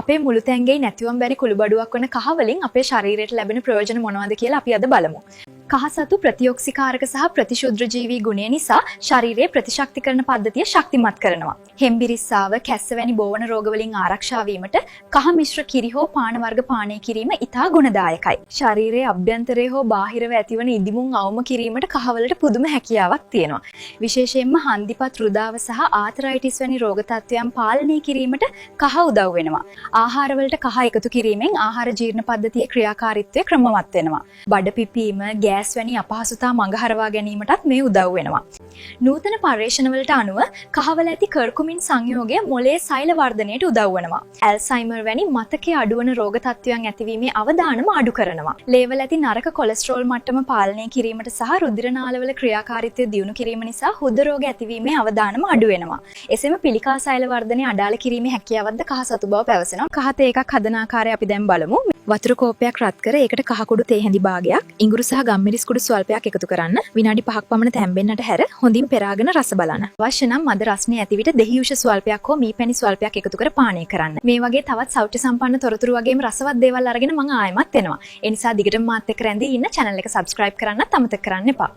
අපේ මුළු තැන්ගේ නැතිවම් බැරි කුළුබඩුවක් වන කහ වලින් අපේ ශරීරයට ලැබෙන ප්‍රයෝජන මොනවද කියලා අපි අද බලමු. කහ සතු ප්‍රතිඔක්සිකාරක සහ ප්‍රතිශුද්ධජීවී ගුණය නිසා ශරීරයේ ප්‍රතිශක්තිකරණ පද්ධතිය ශක්තිමත් කරනවා. හෙම්බිරිස්සාව, කැස්ස වැනි බෝවන රෝග වලින් ආරක්ෂා වීමට කහ මිශ්‍ර කිරි හෝ පාන වර්ග පානය කිරීම ඉතා ගුණදායකයි. ශරීරයේ අභ්‍යන්තරයේ හෝ බාහිරව ඇතිවන ඉදිමුන් අවම කිරීමට කහවලට පුදුම හැකියාවක් තියෙනවා. විශේෂයෙන්ම හන්දිපත් රුදාව සහ ආතරයිටිස් වැනි රෝග තත්ත්වයන් පාලනය කිරීමට කහ උදව් වෙනවා. ආහාරවලට කහ එකතු කිරීමෙන් ආහාර ජීර්ණ පද්ධතියේ ක්‍රියාකාරීත්වය ක්‍රමවත් වෙනවා. බඩ පිපීම, ගෑස් වැනි අපහසුතා මඟහරවා ගැනීමටත් මේ උදව් වෙනවා. නූතන පර්යේෂණවලට අනුව කහවල ඇති කර්කුමින් සංයෝගය මොළයේ සෛල වර්ධනයට උදව් වෙනවා. ඇල්සයිමර් වැනි මතකයේ අඩුවන රෝග තත්ත්වයන් ඇතිවීමේ අවදානම අඩු කරනවා. ලේවල ඇති නරක කොලෙස්ටරෝල් මට්ටම පාලනය කිරීමට සහ රුධිර නාලවල ක්‍රියාකාරීත්වය දියුණු කිරීම නිසා හෘද රෝග ඇතිවීමේ අවදානම අඩු වෙනවා. එසේම පිළිකා සෛල වර්ධනය අඩාල කිරීමේ හැකියාවක්ද කහ සතු බව පැවසෙනවා. කහ තේ එකක් හදන ආකාරය අපි දැන් බලමු. වතුර කෝපයක් රත් කර ඒකට කහ කුඩු තේ හැඳි භාගයක්, ඉඟුරු සහ ගම්මිරිස් කුඩු ස්වල්පයක් එකතු කරන්න. විනාඩි 5ක් පමණ තැම්බෙන්නට හැර හොඳින් පෙරාගෙන රස බලන්න. අවශ්‍ය නම් මද රස්නේ ඇති විට දෙහි යුෂ ස්වල්පයක් හෝ මී පැණි ස්වල්පයක් එකතු කර පානය කරන්න. මේ වගේ තවත් සෞඛ්‍ය සම්පන්න තොරතුරු වගේම රසවත් දේවල් අරගෙන මම ආයෙමත් එනවා. ඒ නිසා දිගටම මාත් එක්ක රැඳී ඉන්න channel එක subscribe කරන්නත් අමතක කරන්න එපා.